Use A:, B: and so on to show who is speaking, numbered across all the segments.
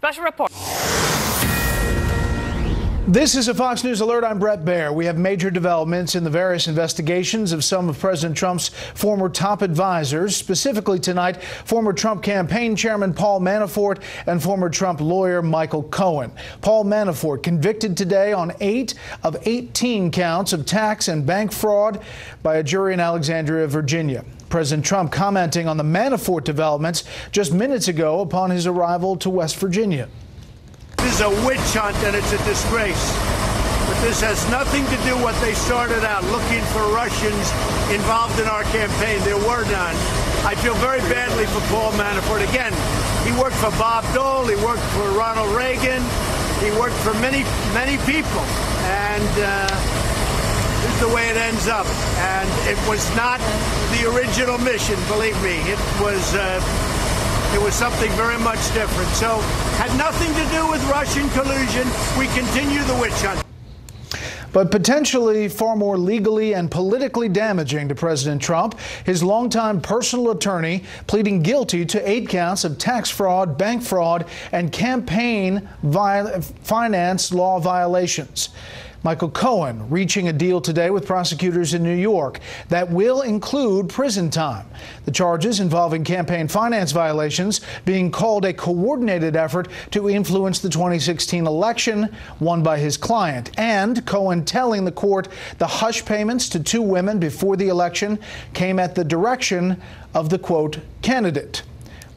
A: Special report.
B: This is a Fox News Alert. I'm Brett Baer. We have major developments in the various investigations of some of President Trump's former top advisors. Specifically tonight, former Trump campaign chairman Paul Manafort and former Trump lawyer Michael Cohen. Paul Manafort convicted today on 8 of 18 counts of tax and bank fraud by a jury in Alexandria, Virginia. President Trump commenting on the Manafort developments just minutes ago upon his arrival to West Virginia.
C: This is a witch hunt and it's a disgrace. But this has nothing to do with what they started out looking for Russians involved in our campaign. There were none. I feel very badly for Paul Manafort. Again, he worked for Bob Dole. He worked for Ronald Reagan. He worked for many, many people. And this is the way it ends up. And it was not the original mission, believe me. It was something very much different. So, had nothing to do with Russian collusion. We continue the witch hunt.
B: But potentially far more legally and politically damaging to President Trump, his longtime personal attorney pleading guilty to 8 counts of tax fraud, bank fraud, and campaign finance law violations. Michael Cohen reaching a deal today with prosecutors in New York that will include prison time. The charges involving campaign finance violations being called a coordinated effort to influence the 2016 election won by his client, and Cohen telling the court the hush payments to 2 women before the election came at the direction of the, quote, candidate.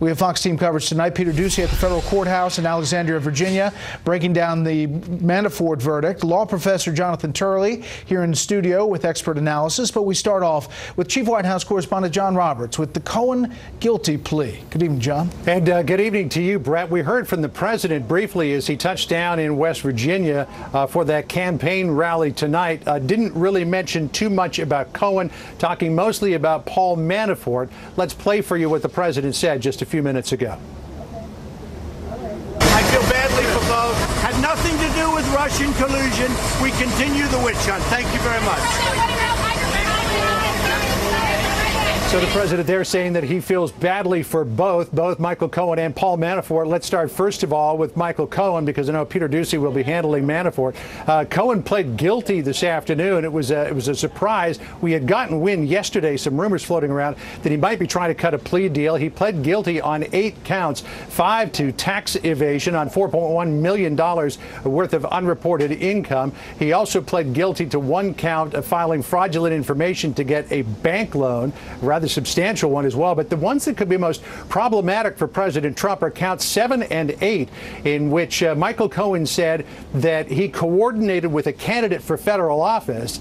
B: We have Fox team coverage tonight. Peter Ducey at the federal courthouse in Alexandria, Virginia, breaking down the Manafort verdict. Law professor Jonathan Turley here in the studio with expert analysis. But we start off with Chief White House correspondent John Roberts with the Cohen guilty plea. Good evening, John.
D: And good evening to you, Brett. We heard from the president briefly as he touched down in West Virginia for that campaign rally tonight. Didn't really mention too much about Cohen, talking mostly about Paul Manafort. Let's play for you what the president said just a few minutes ago.
C: I feel badly for both. Had nothing to do with Russian collusion. We continue the witch hunt. Thank you very much.
D: So the president there saying that he feels badly for both Michael Cohen and Paul Manafort. Let's start first of all with Michael Cohen, because I know Peter Ducey will be handling Manafort. Cohen pled guilty this afternoon. It was a surprise. We had gotten wind yesterday, some rumors floating around that he might be trying to cut a plea deal. He pled guilty on 8 counts, 5 to tax evasion on $4.1 million worth of unreported income. He also pled guilty to 1 count of filing fraudulent information to get a bank loan, rather substantial one as well. But the ones that could be most problematic for President Trump are counts 7 and 8, in which Michael Cohen said that he coordinated with a candidate for federal office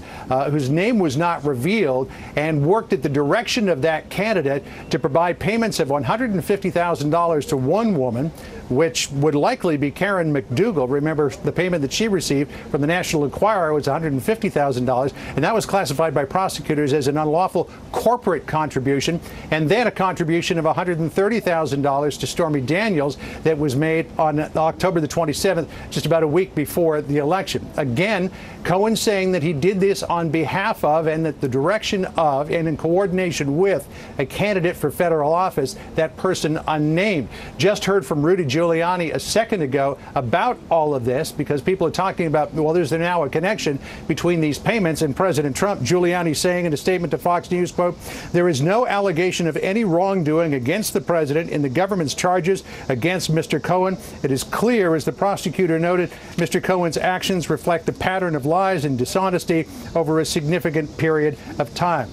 D: whose name was not revealed and worked at the direction of that candidate to provide payments of $150,000 to one woman, which would likely be Karen McDougal. Remember, the payment that she received from the National Enquirer was $150,000, and that was classified by prosecutors as an unlawful corporate contribution, and then a contribution of $130,000 to Stormy Daniels that was made on October the 27th, just about a week before the election. Again, Cohen saying that he did this on behalf of and at the direction of and in coordination with a candidate for federal office, that person unnamed. Just heard from Rudy Giuliani a second ago about all of this, because people are talking about, well, there's now a connection between these payments and President Trump. Giuliani saying in a statement to Fox News, quote, "There is no allegation of any wrongdoing against the president in the government's charges against Mr. Cohen. It is clear, as the prosecutor noted, Mr. Cohen's actions reflect a pattern of lies and dishonesty over a significant period of time."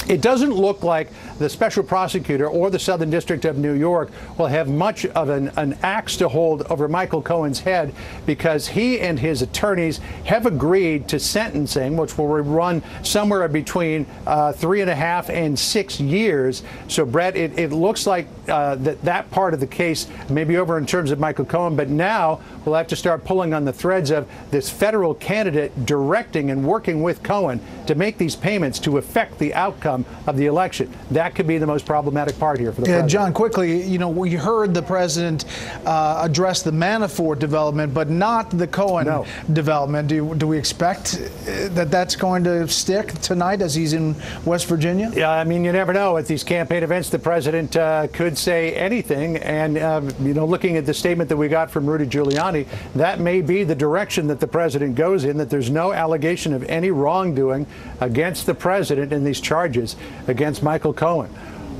D: It doesn't look like the special prosecutor or the Southern District of New York will have much of an axe to hold over Michael Cohen's head, because he and his attorneys have agreed to sentencing, which will run somewhere between 3.5 and 6 years. So, Brett, it looks like that part of the case may be over in terms of Michael Cohen, but now we'll have to start pulling on the threads of this federal candidate directing and working with Cohen to make these payments to affect the outcome outcome of the election. That could be the most problematic part here for the president.
B: John, quickly, you know, we heard the president address the Manafort development, but not the Cohen development. Do we expect that that's going to stick tonight as he's in West Virginia?
D: Yeah, I mean, you never know. At these campaign events, the president could say anything. And, you know, looking at the statement that we got from Rudy Giuliani, that may be the direction that the president goes in, that there's no allegation of any wrongdoing against the president in these charges against Michael Cohen.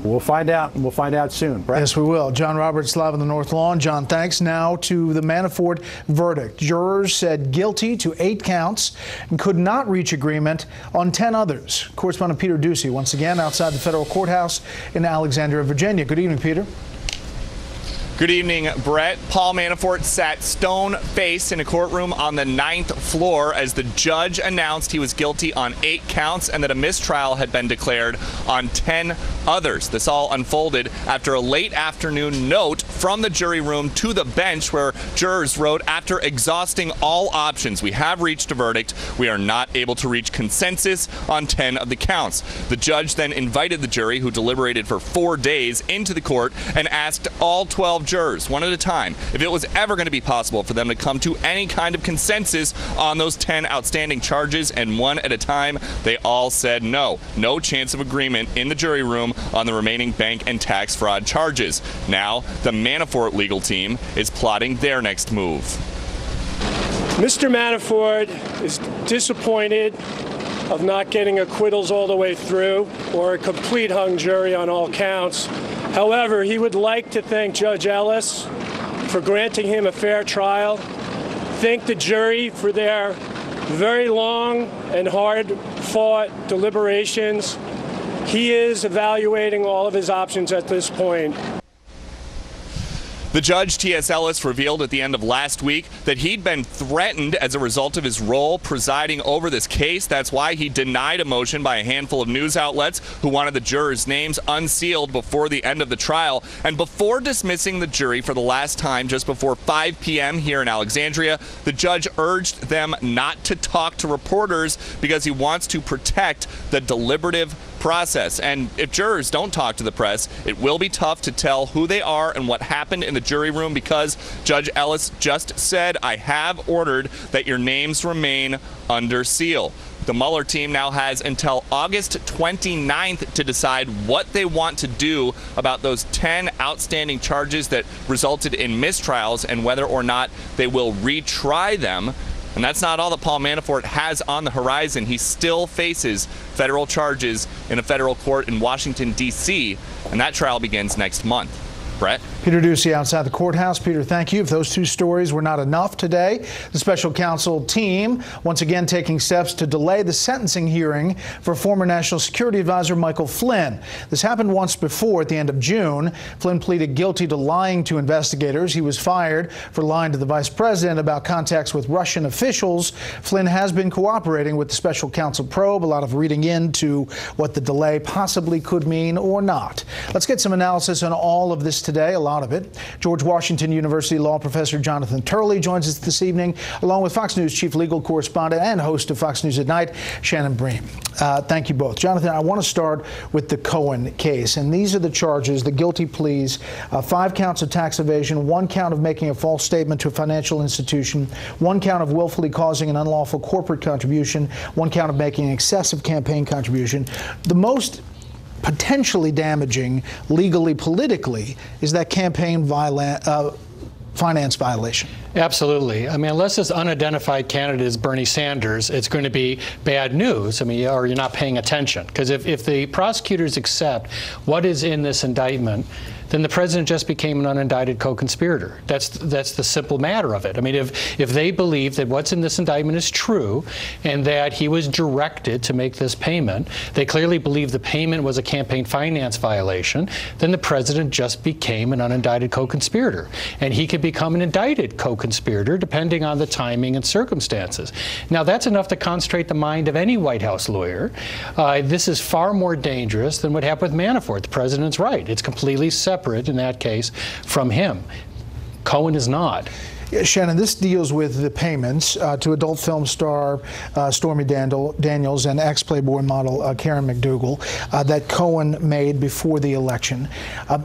D: We'll find out, and we'll find out soon. Brett?
B: Yes, we will. John Roberts, live on the North Lawn. John, thanks. Now to the Manafort verdict. Jurors said guilty to 8 counts and could not reach agreement on 10 others. Correspondent Peter Ducey, once again, outside the federal courthouse in Alexandria, Virginia. Good evening, Peter.
A: Good evening, Brett. Paul Manafort sat stone-faced in a courtroom on the 9th floor as the judge announced he was guilty on 8 counts and that a mistrial had been declared on 10 others. This all unfolded after a late afternoon note from the jury room to the bench where jurors wrote, "After exhausting all options, we have reached a verdict. We are not able to reach consensus on 10 of the counts." The judge then invited the jury, who deliberated for 4 days, into the court and asked all 12 jurors, one at a time, if it was ever going to be possible for them to come to any kind of consensus on those 10 outstanding charges, and one at a time, they all said no. No chance of agreement in the jury room on the remaining bank and tax fraud charges. Now, the Manafort legal team is plotting their next move.
E: Mr. Manafort is disappointed of not getting acquittals all the way through or a complete hung jury on all counts. However, he would like to thank Judge Ellis for granting him a fair trial, thank the jury for their very long and hard-fought deliberations. He is evaluating all of his options at this point.
A: The judge, T.S. Ellis, revealed at the end of last week that he'd been threatened as a result of his role presiding over this case. That's why he denied a motion by a handful of news outlets who wanted the jurors' names unsealed before the end of the trial. And before dismissing the jury for the last time, just before 5 p.m. here in Alexandria, the judge urged them not to talk to reporters because he wants to protect the deliberative process. And if jurors don't talk to the press, it will be tough to tell who they are and what happened in the jury room, because Judge Ellis just said, "I have ordered that your names remain under seal." The Mueller team now has until August 29th to decide what they want to do about those 10 outstanding charges that resulted in mistrials and whether or not they will retry them. And that's not all that Paul Manafort has on the horizon. He still faces federal charges in a federal court in Washington, D.C., and that trial begins next month. Brett?
B: Peter Ducey outside the courthouse. Peter, thank you. If those 2 stories were not enough today, the special counsel team once again taking steps to delay the sentencing hearing for former National Security Advisor Michael Flynn. This happened once before at the end of June. Flynn pleaded guilty to lying to investigators. He was fired for lying to the vice president about contacts with Russian officials. Flynn has been cooperating with the special counsel probe. A lot of reading into what the delay possibly could mean or not. Let's get some analysis on all of this today, a lot of it. George Washington University law professor Jonathan Turley joins us this evening, along with Fox News chief legal correspondent and host of Fox News at Night, Shannon Bream. Thank you both. Jonathan, I want to start with the Cohen case, and these are the charges, the guilty pleas: 5 counts of tax evasion, 1 count of making a false statement to a financial institution, 1 count of willfully causing an unlawful corporate contribution, 1 count of making an excessive campaign contribution. The most potentially damaging legally, politically, is that campaign finance violation.
F: Absolutely. I mean, unless this unidentified candidate is Bernie Sanders, it's going to be bad news. I mean, or you're not paying attention. Because if the prosecutors accept what is in this indictment, then the president just became an unindicted co-conspirator. That's the simple matter of it. I mean, if they believe that what's in this indictment is true and that he was directed to make this payment, they clearly believe the payment was a campaign finance violation, then the president just became an unindicted co-conspirator. And he could become an indicted co-conspirator depending on the timing and circumstances. Now, that's enough to concentrate the mind of any White House lawyer. This is far more dangerous than what happened with Manafort. The president's right. It's completely separate in that case from him. Cohen is not.
B: Shannon, this deals with the payments to adult film star Stormy Daniels and ex-Playboy model Karen McDougal that Cohen made before the election.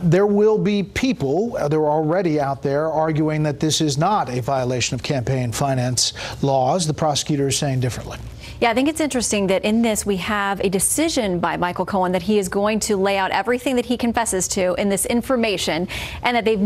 B: There will be people, they're already out there, arguing that this is not a violation of campaign finance laws. The prosecutor is saying differently.
G: Yeah, I think it's interesting that in this we have a decision by Michael Cohen that he is going to lay out everything that he confesses to in this information, and that they've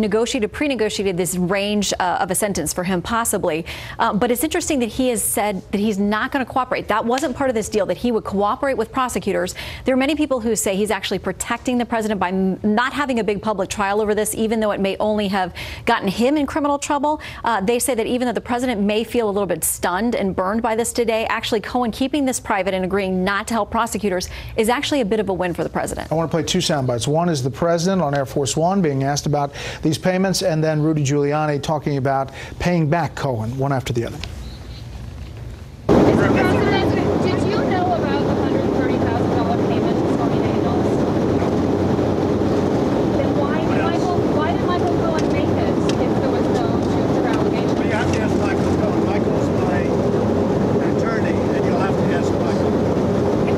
G: pre-negotiated this range of a sentence for him possibly. But it's interesting that he has said that he's not going to cooperate. That wasn't part of this deal, that he would cooperate with prosecutors. There are many people who say he's actually protecting the president by not having a big public trial over this, even though it may only have gotten him in criminal trouble. They say that even though the president may feel a little bit stunned and burned by this today, actually Cohen keeping this private and agreeing not to help prosecutors is actually a bit of a win for the president.
B: I want to play two sound bites. One is the president on Air Force One being asked about these payments, and then Rudy Giuliani talking about paying back Cohen, one after the other.
H: Mr. President, did you know about the $130,000 payment to Stormy Daniels? Then why did Michael Cohen make this if there was no truth or allegation?
C: Well, you have to ask Michael Cohen. Michael's my attorney, and you'll have to ask Michael.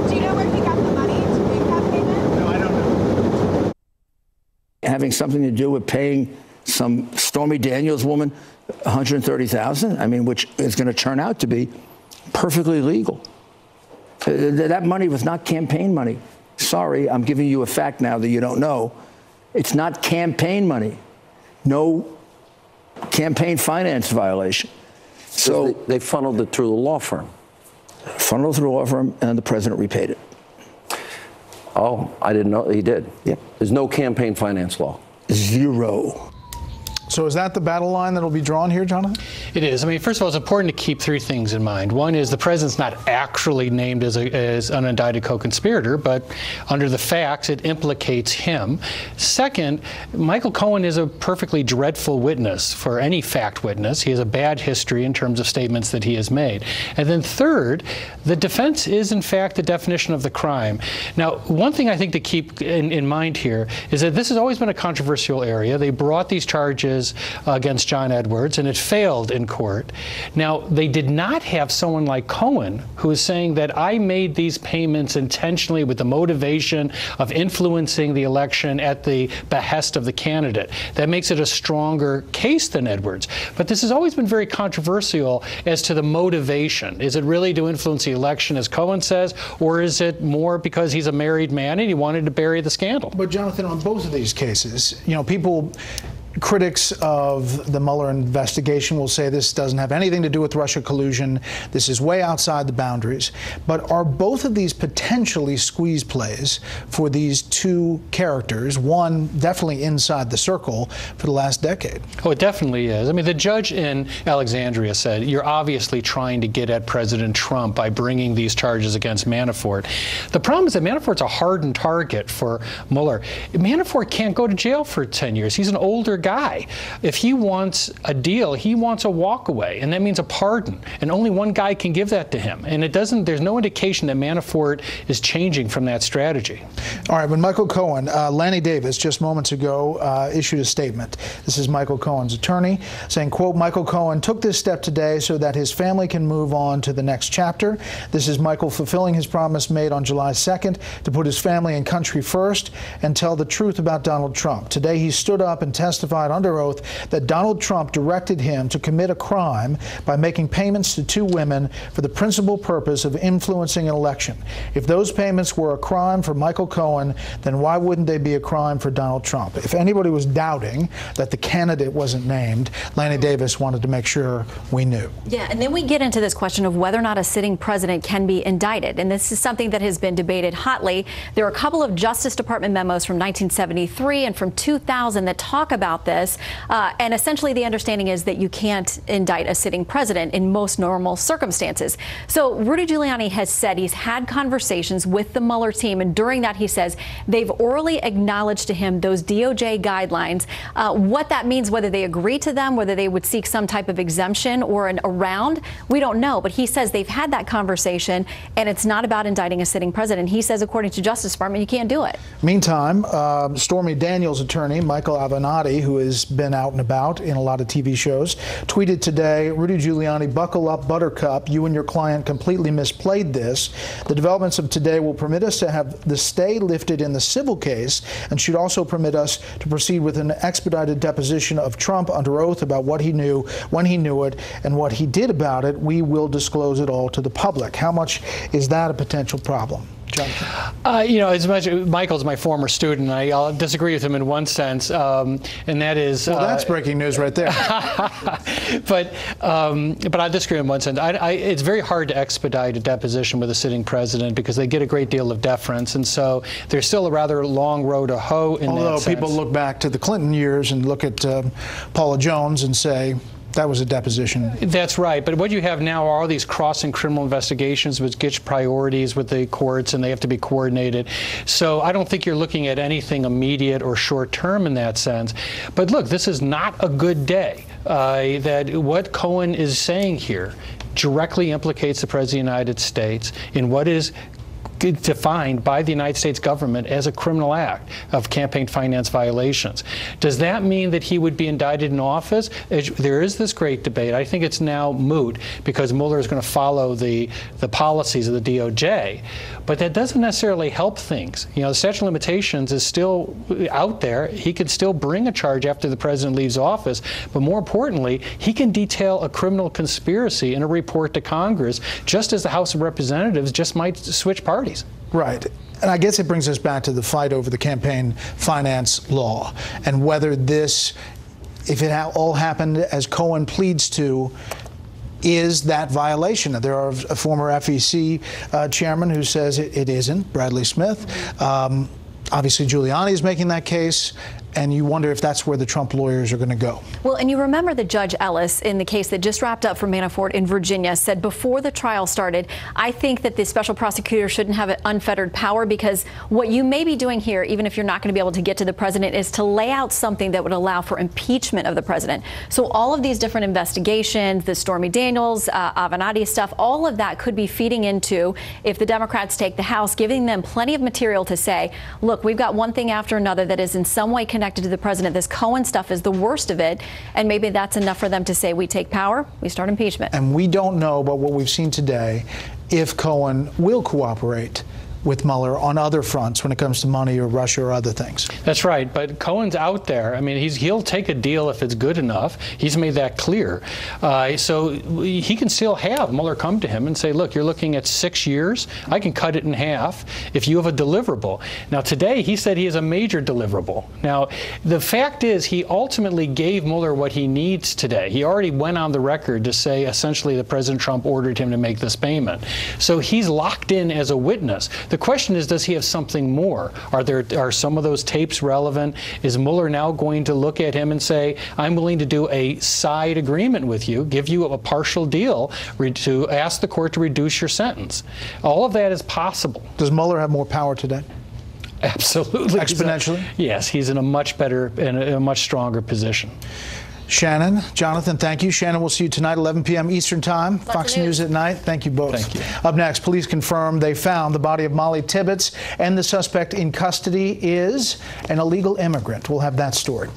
H: Do you know where he got the money to make that payment?
C: No, I don't know.
I: Having something to do with paying some Stormy Daniels woman $130,000, I mean, which is going to turn out to be perfectly legal. That money was not campaign money. Sorry, I'm giving you a fact now that you don't know. It's not campaign money. No campaign finance violation. So
J: they funneled it through the law firm.
I: Funneled through the law firm, and the president repaid it.
J: Oh, I didn't know he did.
I: Yep.
J: There's no campaign finance law.
I: Zero.
B: So is that the battle line that will be drawn here, Jonathan?
F: It is. I mean, first of all, it's important to keep three things in mind. One is the president's not actually named as an unindicted co-conspirator, but under the facts, it implicates him. Second, Michael Cohen is a perfectly dreadful witness for any fact witness. He has a bad history in terms of statements that he has made. And then third, the defense is, in fact, the definition of the crime. Now, one thing I think to keep in mind here is that this has always been a controversial area. They brought these charges against John Edwards, and it failed in court. Now, they did not have someone like Cohen who is saying that I made these payments intentionally with the motivation of influencing the election at the behest of the candidate. That makes it a stronger case than Edwards. But this has always been very controversial as to the motivation. Is it really to influence the election, as Cohen says, or is it more because he's a married man and he wanted to bury the scandal?
B: But Jonathan, on both of these cases, you know, critics of the Mueller investigation will say this doesn't have anything to do with Russia collusion. This is way outside the boundaries. But are both of these potentially squeeze plays for these two characters, one definitely inside the circle for the last decade?
F: Oh, it definitely is. I mean, the judge in Alexandria said, you're obviously trying to get at President Trump by bringing these charges against Manafort. The problem is that Manafort's a hardened target for Mueller. Manafort can't go to jail for 10 years. He's an older guy. If he wants a deal, he wants a walkaway, and that means a pardon. And only one guy can give that to him. And there's no indication that Manafort is changing from that strategy.
B: All right, when Michael Cohen, Lanny Davis, just moments ago, issued a statement. This is Michael Cohen's attorney saying, quote, Michael Cohen took this step today so that his family can move on to the next chapter. This is Michael fulfilling his promise made on July 2nd to put his family and country first and tell the truth about Donald Trump. Today he stood up and testified under oath that Donald Trump directed him to commit a crime by making payments to two women for the principal purpose of influencing an election. If those payments were a crime for Michael Cohen, then why wouldn't they be a crime for Donald Trump? If anybody was doubting that the candidate wasn't named, Lanny Davis wanted to make sure we knew.
G: Yeah, and then we get into this question of whether or not a sitting president can be indicted. And this is something that has been debated hotly. There are a couple of Justice Department memos from 1973 and from 2000 that talk about this, and essentially the understanding is that you can't indict a sitting president in most normal circumstances. So Rudy Giuliani has said he's had conversations with the Mueller team, and during that he says they've orally acknowledged to him those DOJ guidelines. What that means, whether they agree to them, whether they would seek some type of exemption or an around, we don't know. But he says they've had that conversation, and it's not about indicting a sitting president. He says, according to Justice Department, you can't do it.
B: Meantime, Stormy Daniels' attorney, Michael Avenatti, who has been out and about in a lot of TV shows, tweeted today, Rudy Giuliani, buckle up, Buttercup. You and your client completely misplayed this. The developments of today will permit us to have the stay lifted in the civil case and should also permit us to proceed with an expedited deposition of Trump under oath about what he knew, when he knew it, and what he did about it. We will disclose it all to the public. How much is that a potential problem?
F: You know, as much Michael's my former student, I'll disagree with him in one sense, and that is.
B: Well, that's breaking news right there.
F: but I disagree in one sense. It's very hard to expedite a deposition with a sitting president because they get a great deal of deference, and so there's still a rather long road to hoe in that sense.
B: Although people look back to the Clinton years and look at Paula Jones and say, that was a deposition.
F: That's right. But what you have now are all these crossing criminal investigations which get priorities with the courts, and they have to be coordinated. So I don't think you're looking at anything immediate or short term in that sense. But look, this is not a good day. That what Cohen is saying here directly implicates the President of the United States in what is defined by the United States government as a criminal act of campaign finance violations. Does that mean that he would be indicted in office? There is this great debate. I think it's now moot because Mueller is going to follow the policies of the DOJ. But that doesn't necessarily help things. You know, the statute of limitations is still out there. He could still bring a charge after the president leaves office. But more importantly, he can detail a criminal conspiracy in a report to Congress, just as the House of Representatives just might switch parties.
B: Right. And I guess it brings us back to the fight over the campaign finance law and whether this, if it all happened as Cohen pleads to, is that violation. There are a former FEC chairman who says it isn't, Bradley Smith. Obviously, Giuliani is making that case. And you wonder if that's where the Trump lawyers are going to go.
G: Well, and you remember that Judge Ellis, in the case that just wrapped up for Manafort in Virginia, said before the trial started, I think that the special prosecutor shouldn't have unfettered power because what you may be doing here, even if you're not going to be able to get to the president, is to lay out something that would allow for impeachment of the president. So all of these different investigations, the Stormy Daniels, Avenatti stuff, all of that could be feeding into, if the Democrats take the House, giving them plenty of material to say, look, we've got one thing after another that is in some way connected to the president. This Cohen stuff is the worst of it, and maybe that's enough for them to say, we take power, we start impeachment.
B: And we don't know, but what we've seen today, if Cohen will cooperate with Mueller on other fronts when it comes to money or Russia or other things.
F: That's right, but Cohen's out there. I mean, he'll take a deal if it's good enough. He's made that clear. So he can still have Mueller come to him and say, look, you're looking at 6 years. I can cut it in half if you have a deliverable. Now, today he said he has a major deliverable. Now, the fact is he ultimately gave Mueller what he needs today. He already went on the record to say essentially that President Trump ordered him to make this payment. So he's locked in as a witness. The question is, does he have something more? Are some of those tapes relevant? Is Mueller now going to look at him and say, I'm willing to do a side agreement with you, give you a partial deal to ask the court to reduce your sentence? All of that is possible.
B: Does Mueller have more power today?
F: Absolutely.
B: Exponentially?
F: Yes, he's in a much better and a much stronger position.
B: Shannon, Jonathan, thank you. Shannon, we'll see you tonight, 11 p.m. Eastern Time. Fox News at night. Thank you both.
F: Thank you.
B: Up next, police confirm they found the body of Molly Tibbetts, and the suspect in custody is an illegal immigrant. We'll have that story.